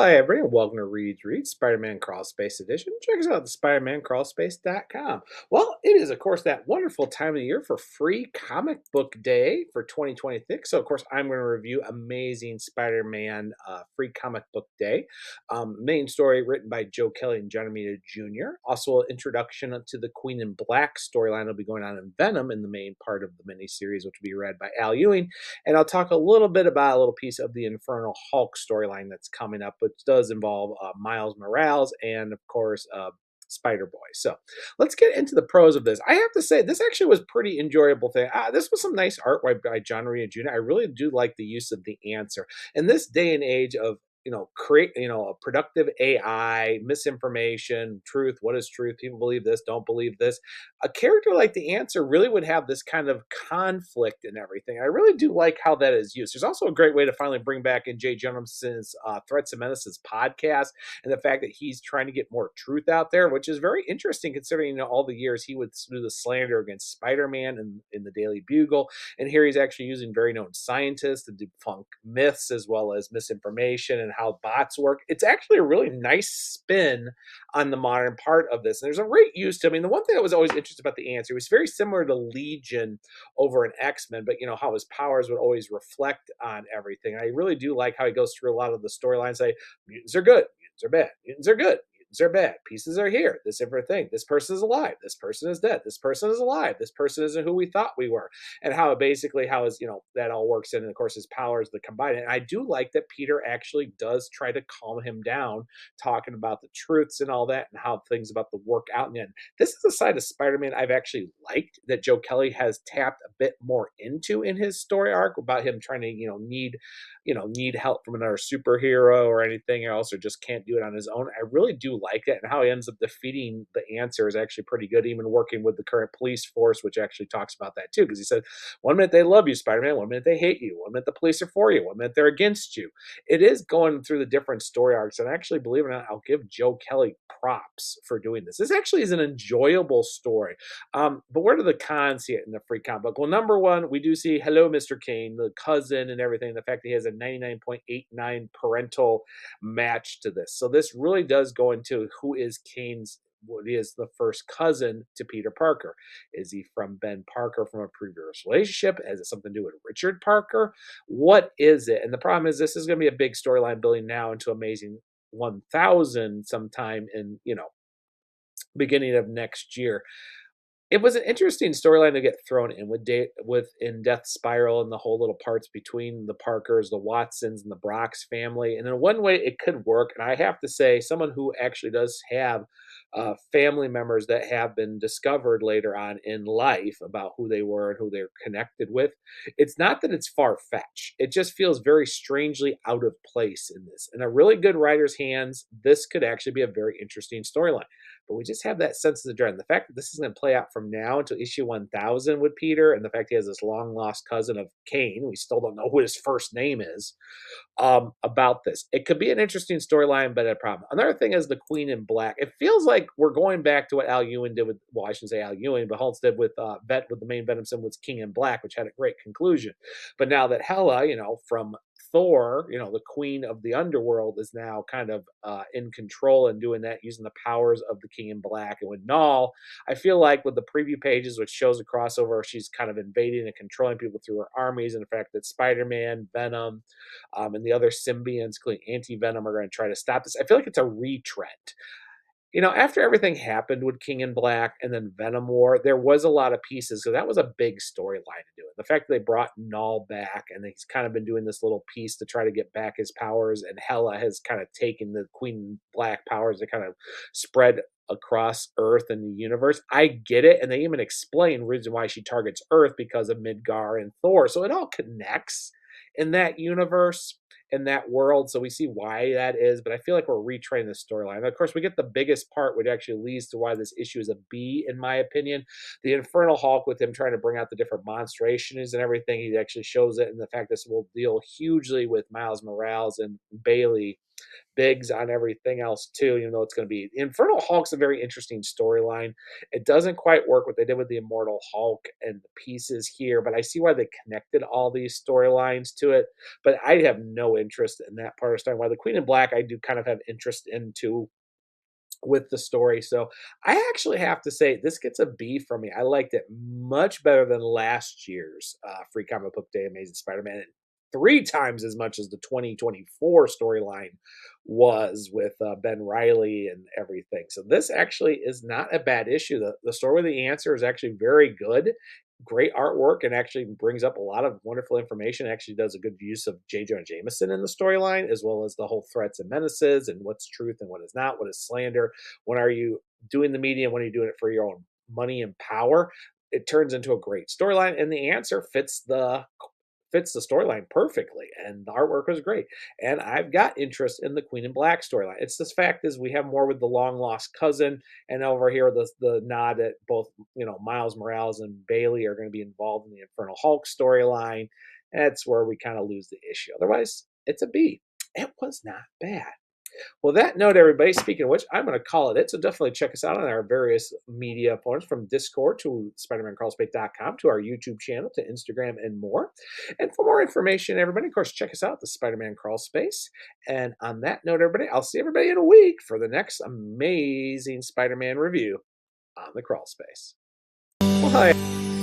Hi, everybody, and welcome to Read Spider-Man Crawl Space Edition. Check us out at SpidermanCrawlspace.com. Well, it is, of course, that wonderful time of the year for free comic book day for 2026. So, of course, I'm going to review Amazing Spider-Man free comic book day. Main story written by Joe Kelly and John Romita Jr. Also, an introduction to the Queen in Black storyline will be going on in Venom in the main part of the miniseries, which will be read by Al Ewing. And I'll talk a little bit about a little piece of the Infernal Hulk storyline that's coming up, which does involve Miles Morales and, of course, Spider-Boy. So let's get into the pros of this. I have to say, this actually was pretty enjoyable thing. This was some nice art by John Romita Jr. I really do like the use of the answer. In this day and age of create, a productive AI, misinformation, truth, what is truth? People believe this, don't believe this. A character like the answer really would have this kind of conflict and everything. I really do like how that is used. There's also a great way to finally bring back in Jay Jonas's Threats and Menaces podcast, and the fact that he's trying to get more truth out there, which is very interesting considering all the years he would do the slander against Spider-Man in the Daily Bugle. And here he's actually using very known scientists to debunk myths as well as misinformation and how bots work. It's actually a really nice spin on the modern part of this. And there's a great use to, I mean, the one thing that was always interesting about the answer was very similar to Legion over in X-Men, but how his powers would always reflect on everything. I really do like how he goes through a lot of the storylines, say mutants are good, mutants are bad, mutants are good, are bad, pieces are here, this different thing, this person is alive, this person is dead, this person is alive, this person isn't who we thought we were, and how basically how is that all works in, and of course his powers that combine it. And I do like that Peter actually does try to calm him down, talking about the truths and all that and how things about the work out in the end. This is a side of Spider-Man I've actually liked that Joe Kelly has tapped a bit more into in his story arc about him trying to need help from another superhero or anything else, or just can't do it on his own. I really do like that, and how he ends up defeating the answer is actually pretty good, even working with the current police force, which actually talks about that too, because he said 1 minute they love you, Spider-Man, 1 minute they hate you, 1 minute the police are for you, 1 minute they're against you. It is going through the different story arcs, and actually, believe it or not, I'll give Joe Kelly props for doing this. This actually is an enjoyable story. But where do the cons see it in the free comic book? Well, number one, we do see Hello, Mr. Kane, the cousin and everything, the fact that he has a 99.89 parental match to this. So this really does go into who is Kane's, what is the first cousin to Peter Parker. Is he from Ben Parker from a previous relationship? Has it something to do with Richard Parker? What is it? And the problem is this is going to be a big storyline building now into Amazing 1000 sometime in, beginning of next year. It was an interesting storyline to get thrown in with in Death Spiral and the whole little parts between the Parkers, the Watsons, and the Brock's family. And in one way, it could work. And I have to say, someone who actually does have family members that have been discovered later on in life about who they were and who they're connected with, it's not that it's far-fetched. It just feels very strangely out of place in this. In a really good writer's hands, this could actually be a very interesting storyline. But we just have that sense of the dread. And the fact that this is going to play out from now until issue 1000 with Peter, and the fact he has this long lost cousin of Kane, we still don't know who his first name is, about this. It could be an interesting storyline, but a problem. Another thing is the Queen in Black. It feels like we're going back to what Al Ewing did with, well, I shouldn't say Al Ewing, but Holtz did with with the main Venom symbol was King in Black, which had a great conclusion. But now that Hela, from Thor, the queen of the underworld, is now kind of in control and doing that using the powers of the King in Black. And with Null, I feel like with the preview pages, which shows a crossover, she's kind of invading and controlling people through her armies, and the fact that Spider-Man, Venom, and the other symbionts, including Anti-Venom, are going to try to stop this. I feel like it's a retread. After everything happened with King in Black and then Venom War, there was a lot of pieces. So that was a big storyline to do it. The fact that they brought Null back and he's kind of been doing this little piece to try to get back his powers, and Hela has kind of taken the Queen in Black powers to kind of spread across Earth and the universe. I get it. And they even explain the reason why she targets Earth because of Midgar and Thor. So it all connects in that universe, in that world. So we see why that is, but I feel like we're retraining the storyline. And of course, we get the biggest part, which actually leads to why this issue is a B, in my opinion. The Infernal Hulk, with him trying to bring out the different monstrations and everything, he actually shows it. And the fact this will deal hugely with Miles Morales and Bailey bigs on everything else too, even though it's going to be Infernal Hulk's a very interesting storyline. It doesn't quite work what they did with the Immortal Hulk and the pieces here, but I see why they connected all these storylines to it. But I have no interest in that part of the story. While the Queen in Black, I do kind of have interest into with the story. So I actually have to say this gets a B from me. I liked it much better than last year's Free Comic Book Day Amazing Spider-Man, and 3 times as much as the 2024 storyline was with Ben Riley and everything. So this actually is not a bad issue. The story with the answer is actually very good. Great artwork and actually brings up a lot of wonderful information. Actually does a good use of J. Jonah Jameson in the storyline, as well as the whole threats and menaces and what's truth and what is not, what is slander. When are you doing the media? When are you doing it for your own money and power? It turns into a great storyline, and the answer fits the storyline perfectly, and the artwork was great. And I've got interest in the Queen in Black storyline. It's this fact is we have more with the long lost cousin, and over here the nod at both Miles Morales and Bailey are going to be involved in the Infernal Hulk storyline. That's where we kind of lose the issue. Otherwise, it's a B. It was not bad. Well, that note, everybody, speaking of which, I'm going to call it. So definitely check us out on our various media forms, from Discord to SpidermanCrawlspace.com to our YouTube channel to Instagram and more. And for more information, everybody, of course, check us out, the Spider-Man Crawl Space. And on that note, everybody, I'll see everybody in a week for the next amazing Spider-Man review on the Crawl Space. Well, hi.